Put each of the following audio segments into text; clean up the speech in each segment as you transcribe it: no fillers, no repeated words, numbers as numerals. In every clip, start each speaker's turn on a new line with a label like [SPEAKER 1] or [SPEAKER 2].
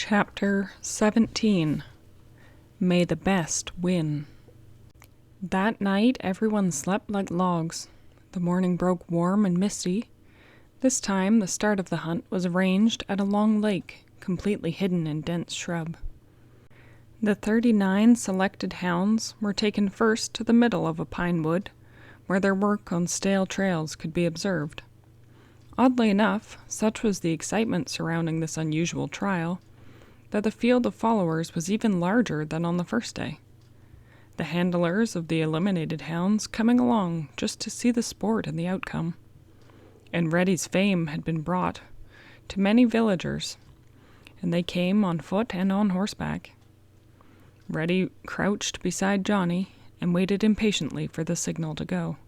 [SPEAKER 1] Chapter 17. May the Best Win. That night everyone slept like logs. The morning broke warm and misty. This time the start of the hunt was arranged at a long lake, completely hidden in dense shrub. The 39 selected hounds were taken first to the middle of a pine wood, where their work on stale trails could be observed. Oddly enough, such was the excitement surrounding this unusual trial, that the field of followers was even larger than on the first day. The handlers of the eliminated hounds coming along just to see the sport and the outcome. And Reddy's fame had been brought to many villagers, and they came on foot and on horseback. Reddy crouched beside Johnny and waited impatiently for the signal to go.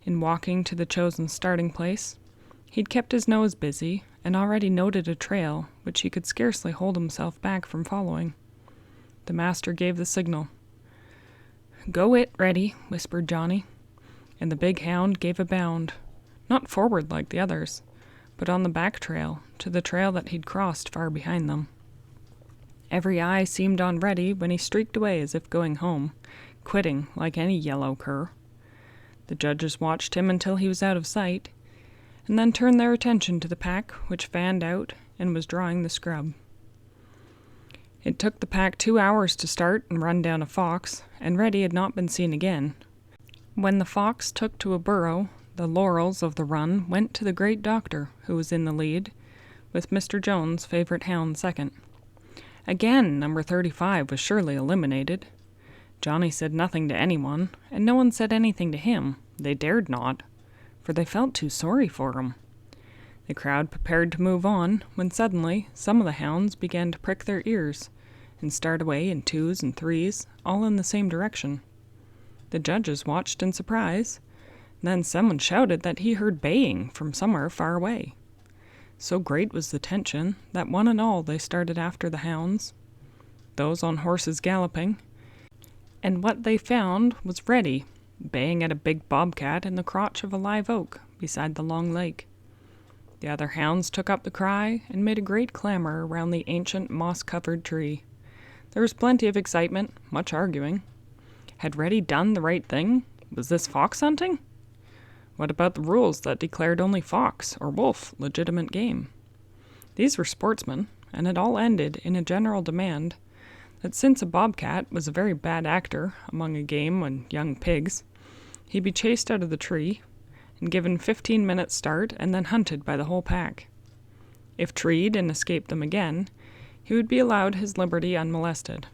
[SPEAKER 1] In walking to the chosen starting place, he'd kept his nose busy and already noted a trail which he could scarcely hold himself back from following. The master gave the signal. "Go it, Reddy," whispered Johnny, and the big hound gave a bound, not forward like the others, but on the back trail, to the trail that he'd crossed far behind them. Every eye seemed on Reddy when he streaked away as if going home, quitting like any yellow cur. The judges watched him until he was out of sight, and then turned their attention to the pack which fanned out and was drawing the scrub. It took the pack 2 hours to start and run down a fox, and Reddy had not been seen again. When the fox took to a burrow, the laurels of the run went to the great doctor, who was in the lead, with Mr. Jones' favorite hound second. Again, number 35 was surely eliminated. Johnny said nothing to anyone, and no one said anything to him. They dared not, for they felt too sorry for him. The crowd prepared to move on, when suddenly some of the hounds began to prick their ears and start away in 2s and 3s, all in the same direction. The judges watched in surprise, and then someone shouted that he heard baying from somewhere far away. So great was the tension that one and all they started after the hounds, those on horses galloping, and what they found was Reddy baying at a big bobcat in the crotch of a live oak beside the long lake. The other hounds took up the cry and made a great clamor around the ancient moss-covered tree. There was plenty of excitement, much arguing. Had Reddy done the right thing? Was this fox hunting? What about the rules that declared only fox or wolf legitimate game? These were sportsmen, and it all ended in a general demand that since a bobcat was a very bad actor among a game and young pigs, he be chased out of the tree and given 15 minutes start and then hunted by the whole pack. If treed and escaped them again, he would be allowed his liberty unmolested.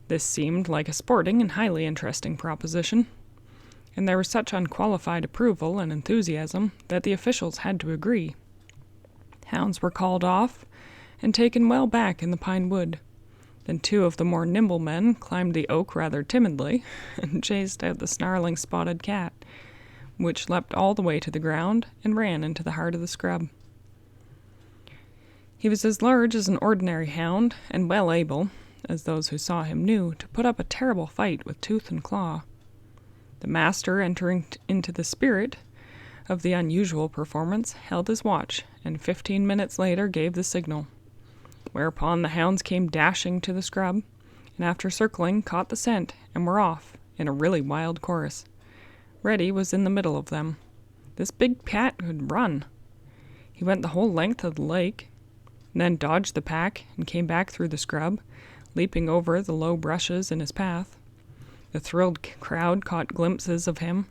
[SPEAKER 1] This seemed like a sporting and highly interesting proposition, and there was such unqualified approval and enthusiasm that the officials had to agree. Hounds were called off and taken well back in the pine wood. Then 2 of the more nimble men climbed the oak rather timidly and chased out the snarling spotted cat, which leapt all the way to the ground and ran into the heart of the scrub. He was as large as an ordinary hound and well able, as those who saw him knew, to put up a terrible fight with tooth and claw. The master, entering into the spirit of the unusual performance, held his watch, and 15 minutes later gave the signal. Whereupon the hounds came dashing to the scrub, and after circling, caught the scent, and were off, in a really wild chorus. Reddy was in the middle of them. This big cat could run. He went the whole length of the lake, and then dodged the pack, and came back through the scrub, leaping over the low brushes in his path. The thrilled crowd caught glimpses of him,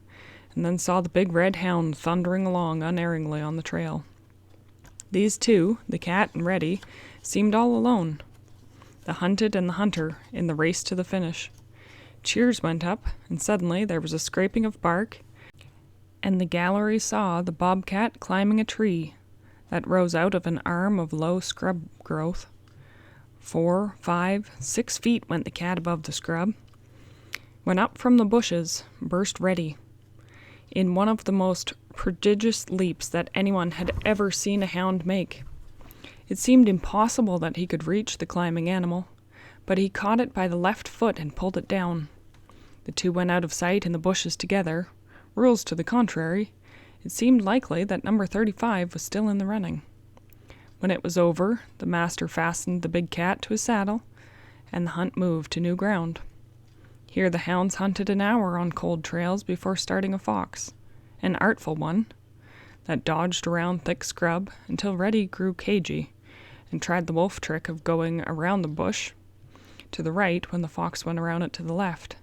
[SPEAKER 1] and then saw the big red hound thundering along unerringly on the trail. These 2, the cat and Reddy, seemed all alone, the hunted and the hunter, in the race to the finish. Cheers went up, and suddenly there was a scraping of bark, and the gallery saw the bobcat climbing a tree that rose out of an arm of low scrub growth. 4, 5, 6 feet went the cat above the scrub. When up from the bushes burst Reddy, in one of the most prodigious leaps that anyone had ever seen a hound make. It seemed impossible that he could reach the climbing animal, but he caught it by the left foot and pulled it down. The 2 went out of sight in the bushes together. Rules to the contrary, it seemed likely that number 35 was still in the running. When it was over, the master fastened the big cat to his saddle, and the hunt moved to new ground. Here the hounds hunted an hour on cold trails before starting a fox, an artful one, that dodged around thick scrub until Reddy grew cagey and tried the wolf trick of going around the bush to the right when the fox went around it to the left.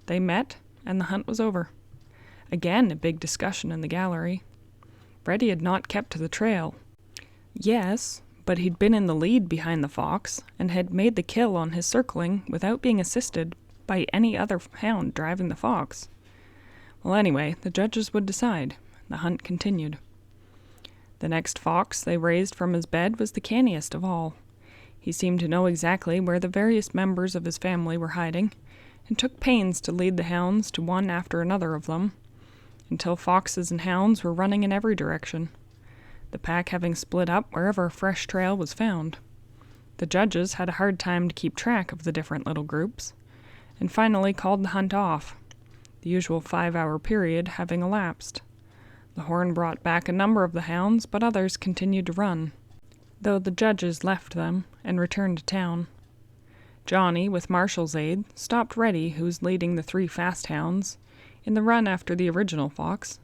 [SPEAKER 1] They met, and the hunt was over. Again a big discussion in the gallery. Reddy had not kept to the trail. Yes, but he'd been in the lead behind the fox and had made the kill on his circling without being assisted by any other hound driving the fox. Well, anyway, the judges would decide. The hunt continued. The next fox they raised from his bed was the canniest of all. He seemed to know exactly where the various members of his family were hiding, and took pains to lead the hounds to one after another of them, until foxes and hounds were running in every direction, the pack having split up wherever a fresh trail was found. The judges had a hard time to keep track of the different little groups, and finally called the hunt off, the usual 5-hour period having elapsed. The horn brought back a number of the hounds, but others continued to run, though the judges left them and returned to town. Johnny, with Marshall's aid, stopped Reddy, who was leading the 3 fast hounds, in the run after the original fox.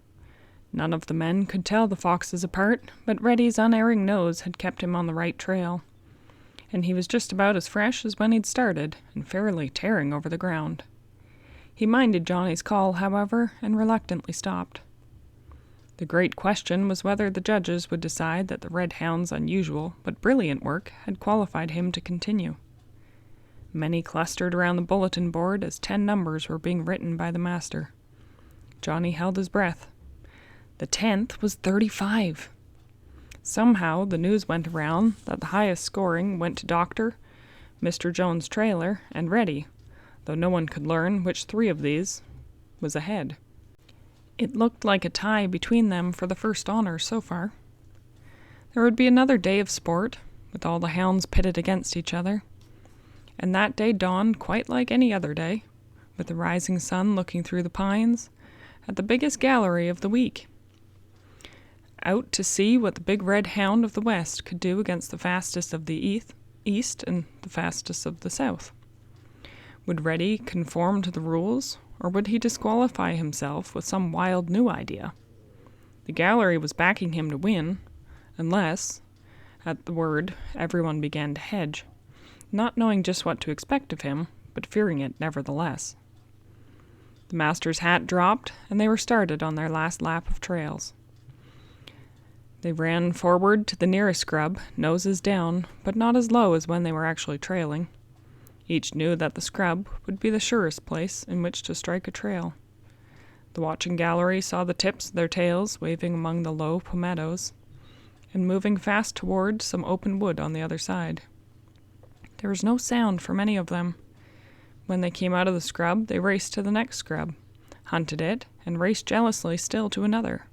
[SPEAKER 1] None of the men could tell the foxes apart, but Reddy's unerring nose had kept him on the right trail, and he was just about as fresh as when he'd started, and fairly tearing over the ground. He minded Johnny's call, however, and reluctantly stopped. The great question was whether the judges would decide that the red hound's unusual but brilliant work had qualified him to continue. Many clustered around the bulletin board as 10 numbers were being written by the master. Johnny held his breath. The 10th was 35. Somehow the news went around that the highest scoring went to Doctor, Mr. Jones' trailer, and Reddy, though no one could learn which 3 of these was ahead. It looked like a tie between them for the first honor so far. There would be another day of sport, with all the hounds pitted against each other, and that day dawned quite like any other day, with the rising sun looking through the pines at the biggest gallery of the week. Out to see what the big red hound of the west could do against the fastest of the east and the fastest of the south. Would Reddy conform to the rules, or would he disqualify himself with some wild new idea? The gallery was backing him to win, unless, at the word, everyone began to hedge, not knowing just what to expect of him, but fearing it nevertheless. The master's hat dropped, and they were started on their last lap of trails. They ran forward to the nearest scrub, noses down, but not as low as when they were actually trailing. Each knew that the scrub would be the surest place in which to strike a trail. The watching gallery saw the tips of their tails waving among the low palmettos, and moving fast toward some open wood on the other side. There was no sound from any of them. When they came out of the scrub, they raced to the next scrub, hunted it, and raced jealously still to another.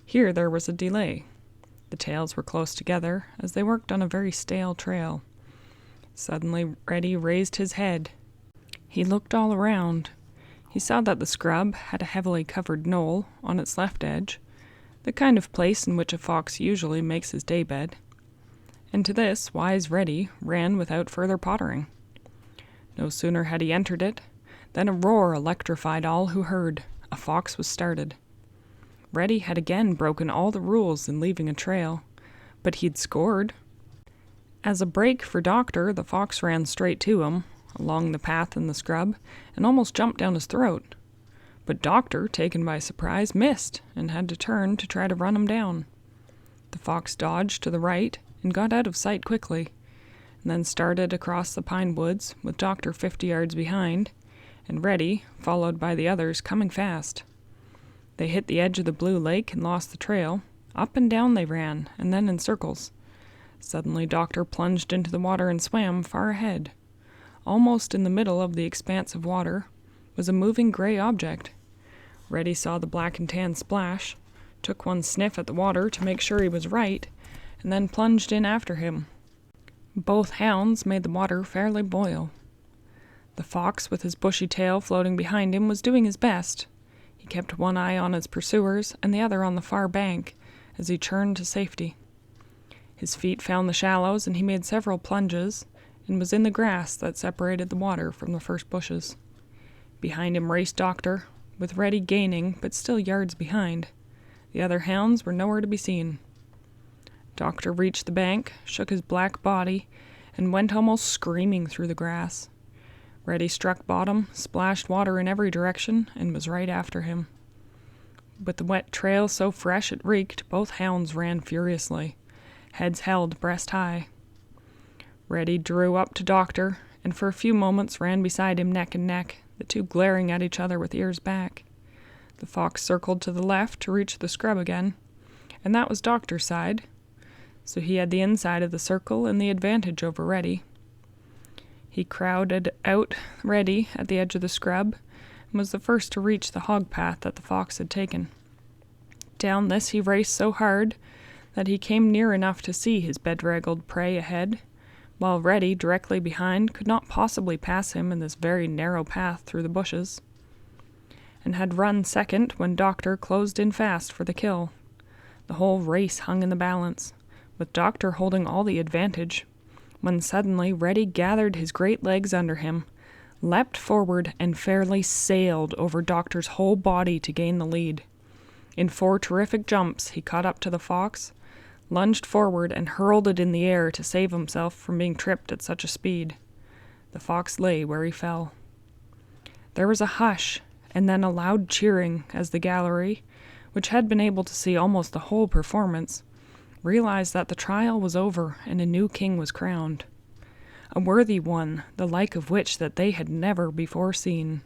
[SPEAKER 1] Here there was a delay. The tails were close together, as they worked on a very stale trail. Suddenly Reddy raised his head. He looked all around. He saw that the scrub had a heavily covered knoll on its left edge, the kind of place in which a fox usually makes his daybed, and to this wise Reddy ran without further pottering. No sooner had he entered it than a roar electrified all who heard. A fox was started. Reddy had again broken all the rules in leaving a trail, but he'd scored. As a break for Doctor, the fox ran straight to him, along the path in the scrub, and almost jumped down his throat. But Doctor, taken by surprise, missed, and had to turn to try to run him down. The fox dodged to the right and got out of sight quickly, and then started across the pine woods, with Doctor 50 yards behind, and Reddy, followed by the others, coming fast. They hit the edge of the blue lake and lost the trail. Up and down they ran, and then in circles. Suddenly Doctor plunged into the water and swam far ahead. Almost in the middle of the expanse of water was a moving gray object. Reddy saw the black and tan splash, took one sniff at the water to make sure he was right, and then plunged in after him. Both hounds made the water fairly boil. The fox, with his bushy tail floating behind him, was doing his best. He kept one eye on his pursuers and the other on the far bank as he churned to safety. His feet found the shallows, and he made several plunges, and was in the grass that separated the water from the first bushes. Behind him raced Doctor, with Reddy gaining, but still yards behind. The other hounds were nowhere to be seen. Doctor reached the bank, shook his black body, and went almost screaming through the grass. Reddy struck bottom, splashed water in every direction, and was right after him. With the wet trail so fresh it reeked, both hounds ran furiously, heads held breast high. Reddy drew up to Doctor, and for a few moments ran beside him neck and neck, the two glaring at each other with ears back. The fox circled to the left to reach the scrub again, and that was Doctor's side, so he had the inside of the circle and the advantage over Reddy. He crowded out Reddy at the edge of the scrub, and was the first to reach the hog path that the fox had taken. Down this he raced so hard that he came near enough to see his bedraggled prey ahead, while Reddy, directly behind, could not possibly pass him in this very narrow path through the bushes, and had run second when Doctor closed in fast for the kill. The whole race hung in the balance, with Doctor holding all the advantage, when suddenly Reddy gathered his great legs under him, leapt forward, and fairly sailed over Doctor's whole body to gain the lead. In 4 terrific jumps he caught up to the fox, lunged forward, and hurled it in the air to save himself from being tripped at such a speed. The fox lay where he fell. There was a hush, and then a loud cheering as the gallery, which had been able to see almost the whole performance, realized that the trial was over and a new king was crowned. A worthy one, the like of which that they had never before seen.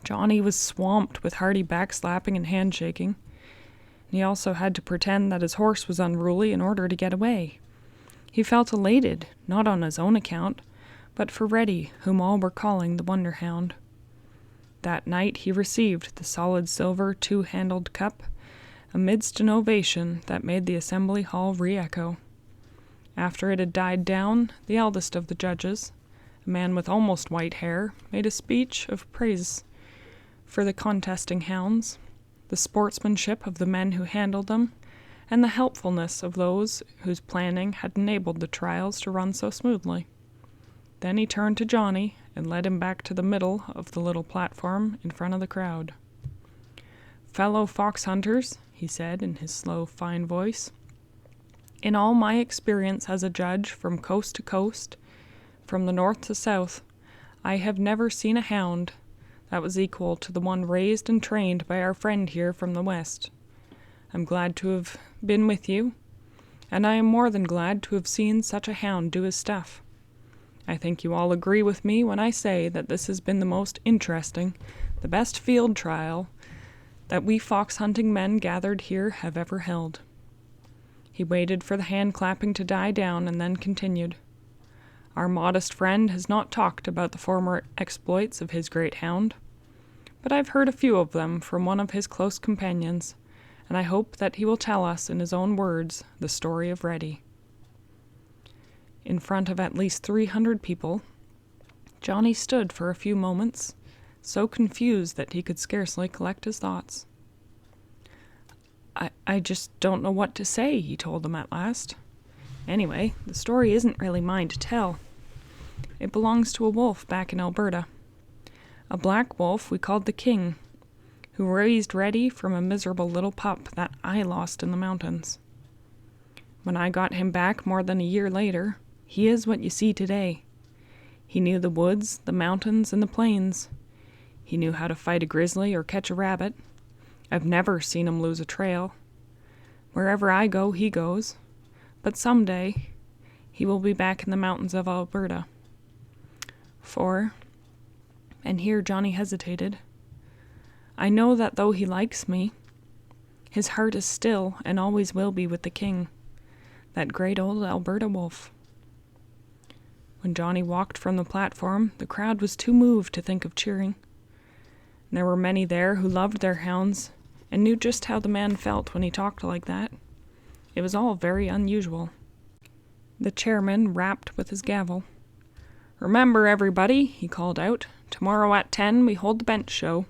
[SPEAKER 1] Johnny was swamped with hearty backslapping and handshaking. He also had to pretend that his horse was unruly in order to get away. He felt elated, not on his own account, but for Reddy, whom all were calling the Wonder Hound. That night he received the solid silver 2-handled cup, amidst an ovation that made the assembly hall re-echo. After it had died down, the eldest of the judges, a man with almost white hair, made a speech of praise for the contesting hounds, the sportsmanship of the men who handled them, and the helpfulness of those whose planning had enabled the trials to run so smoothly. Then he turned to Johnny and led him back to the middle of the little platform in front of the crowd. "Fellow fox hunters," he said in his slow, fine voice, "in all my experience as a judge from coast to coast, from the north to south, I have never seen a hound that was equal to the one raised and trained by our friend here from the west. I'm glad to have been with you, and I am more than glad to have seen such a hound do his stuff. I think you all agree with me when I say that this has been the most interesting, the best field trial that we fox-hunting men gathered here have ever held." He waited for the hand-clapping to die down and then continued. "Our modest friend has not talked about the former exploits of his great hound, but I've heard a few of them from one of his close companions, and I hope that he will tell us in his own words the story of Reddy." In front of at least 300 people, Johnny stood for a few moments, so confused that he could scarcely collect his thoughts. I just don't know what to say," he told them at last. "Anyway, the story isn't really mine to tell. It belongs to a wolf back in Alberta. A black wolf we called the King, who raised Reddy from a miserable little pup that I lost in the mountains. When I got him back more than a year later, he is what you see today. He knew the woods, the mountains, and the plains. He knew how to fight a grizzly or catch a rabbit. I've never seen him lose a trail. Wherever I go, he goes. But someday, he will be back in the mountains of Alberta. For," and here Johnny hesitated, "I know that though he likes me, his heart is still and always will be with the King, that great old Alberta wolf." When Johnny walked from the platform, the crowd was too moved to think of cheering. There were many there who loved their hounds and knew just how the man felt when he talked like that. It was all very unusual. The chairman rapped with his gavel. "Remember, everybody," he called out, "tomorrow at 10 we hold the bench show.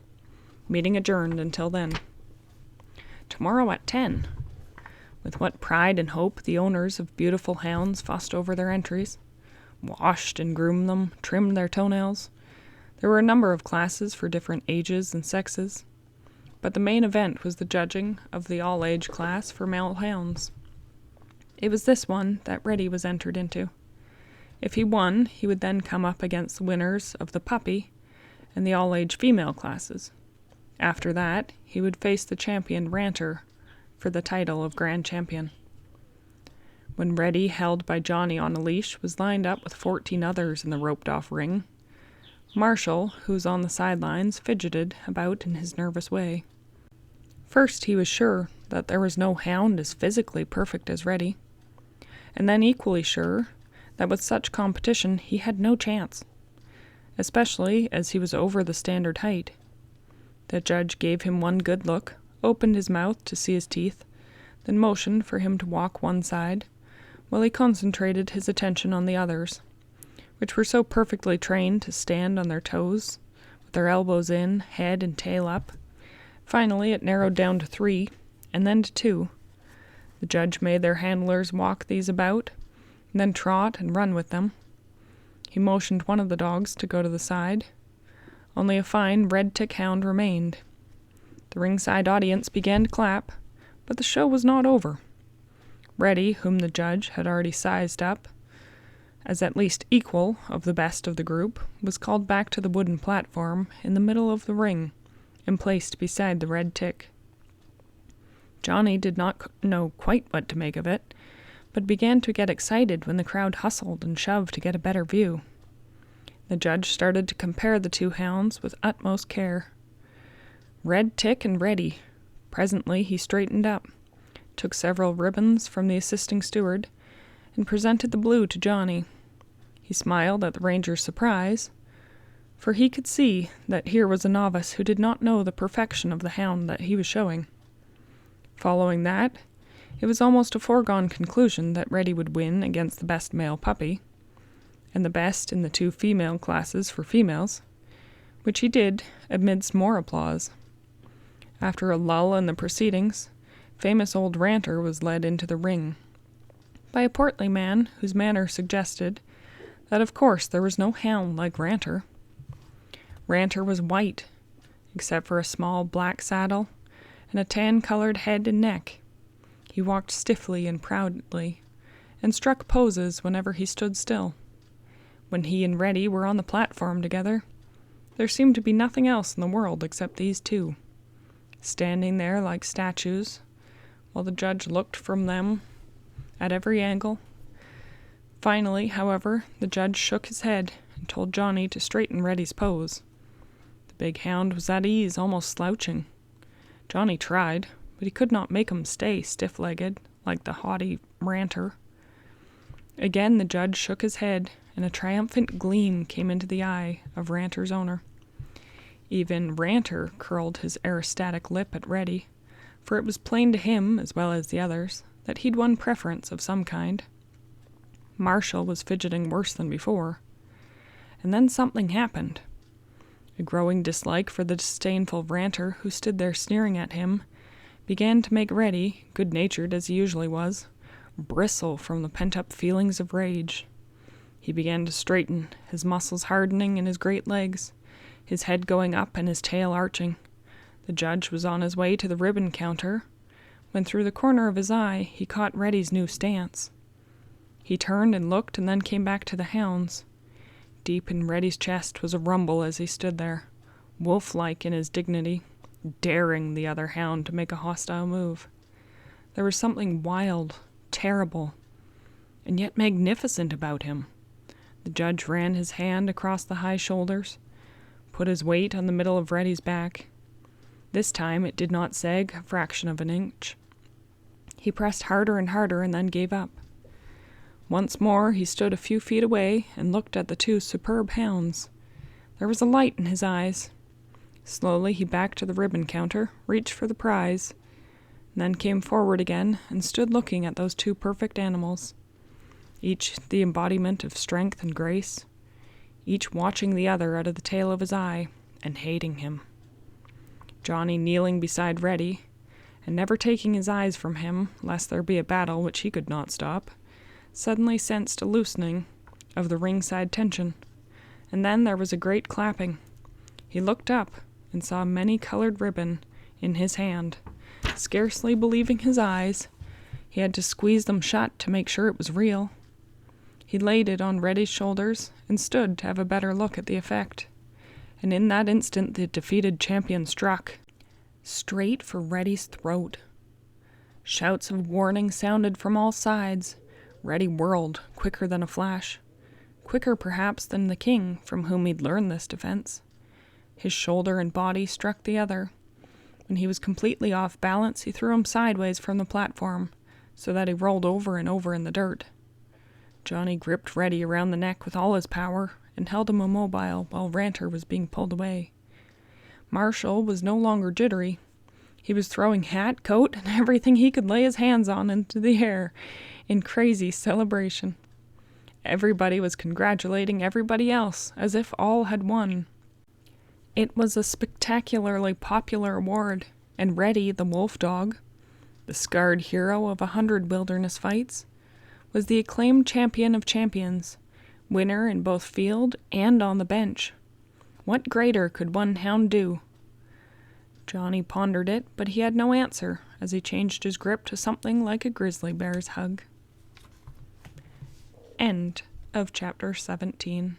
[SPEAKER 1] Meeting adjourned until then." Tomorrow at 10. With what pride and hope the owners of beautiful hounds fussed over their entries, washed and groomed them, trimmed their toenails. There were a number of classes for different ages and sexes, but the main event was the judging of the all-age class for male hounds. It was this one that Reddy was entered into. If he won, he would then come up against the winners of the puppy and the all-age female classes. After that, he would face the champion ranter for the title of Grand Champion. When Reddy, held by Johnny on a leash, was lined up with 14 others in the roped-off ring, Marshall, who was on the sidelines, fidgeted about in his nervous way. First, he was sure that there was no hound as physically perfect as Reddy, and then equally sure that with such competition he had no chance, especially as he was over the standard height. The judge gave him one good look, opened his mouth to see his teeth, then motioned for him to walk one side, while he concentrated his attention on the others, which were so perfectly trained to stand on their toes, with their elbows in, head and tail up. Finally, it narrowed down to 3, and then to 2. The judge made their handlers walk these about, and then trot and run with them. He motioned one of the dogs to go to the side. Only a fine red tick hound remained. The ringside audience began to clap, but the show was not over. Reddy, whom the judge had already sized up as at least equal of the best of the group, was called back to the wooden platform in the middle of the ring and placed beside the red tick. Johnny did not know quite what to make of it, but began to get excited when the crowd hustled and shoved to get a better view. The judge started to compare the two hounds with utmost care. Red Tick and Reddy. Presently he straightened up, took several ribbons from the assisting steward, and presented the blue to Johnny. He smiled at the ranger's surprise, for he could see that here was a novice who did not know the perfection of the hound that he was showing. Following that, it was almost a foregone conclusion that Reddy would win against the best male puppy, and the best in the 2 female classes for females, which he did amidst more applause. After a lull in the proceedings, famous old Ranter was led into the ring by a portly man whose manner suggested that of course there was no hound like Ranter. Ranter was white, except for a small black saddle and a tan-colored head and neck. He walked stiffly and proudly, and struck poses whenever he stood still. When he and Reddy were on the platform together, there seemed to be nothing else in the world except these two, standing there like statues, while the judge looked from them at every angle. Finally, however, the judge shook his head and told Johnny to straighten Reddy's pose. The big hound was at ease, almost slouching. Johnny tried, but he could not make him stay stiff-legged like the haughty Ranter. Again the judge shook his head, and a triumphant gleam came into the eye of Ranter's owner. Even Ranter curled his aerostatic lip at Reddy, for it was plain to him, as well as the others, that he'd won preference of some kind. Marshall was fidgeting worse than before. And then something happened. A growing dislike for the disdainful Ranter, who stood there sneering at him, began to make Reddy, good-natured as he usually was, bristle from the pent-up feelings of rage. He began to straighten, his muscles hardening in his great legs, his head going up and his tail arching. The judge was on his way to the ribbon counter, when through the corner of his eye he caught Reddy's new stance. He turned and looked and then came back to the hounds. Deep in Reddy's chest was a rumble as he stood there, wolf-like in his dignity, daring the other hound to make a hostile move. There was something wild, terrible, and yet magnificent about him. The judge ran his hand across the high shoulders, put his weight on the middle of Reddy's back. This time it did not sag a fraction of an inch. He pressed harder and harder and then gave up. Once more he stood a few feet away and looked at the two superb hounds. There was a light in his eyes. Slowly he backed to the ribbon counter, reached for the prize, and then came forward again and stood looking at those two perfect animals, each the embodiment of strength and grace, each watching the other out of the tail of his eye and hating him. Johnny kneeling beside Reddy, and never taking his eyes from him, lest there be a battle which he could not stop, suddenly sensed a loosening of the ringside tension, and then there was a great clapping. He looked up and saw a many-colored ribbon in his hand. Scarcely believing his eyes, he had to squeeze them shut to make sure it was real. He laid it on Reddy's shoulders and stood to have a better look at the effect. And in that instant the defeated champion struck, straight for Reddy's throat. Shouts of warning sounded from all sides. Reddy whirled, quicker than a flash. Quicker perhaps than the king, from whom he'd learned this defense. His shoulder and body struck the other. When he was completely off balance, he threw him sideways from the platform, so that he rolled over and over in the dirt. Johnny gripped Reddy around the neck with all his power and held him immobile while Ranter was being pulled away. Marshall was no longer jittery. He was throwing hat, coat, and everything he could lay his hands on into the air in crazy celebration. Everybody was congratulating everybody else, as if all had won. It was a spectacularly popular award, and Reddy, the wolf dog, the scarred hero of 100 wilderness fights, was the acclaimed champion of champions, winner in both field and on the bench. What greater could one hound do? Johnny pondered it, but he had no answer as he changed his grip to something like a grizzly bear's hug. End of chapter 17.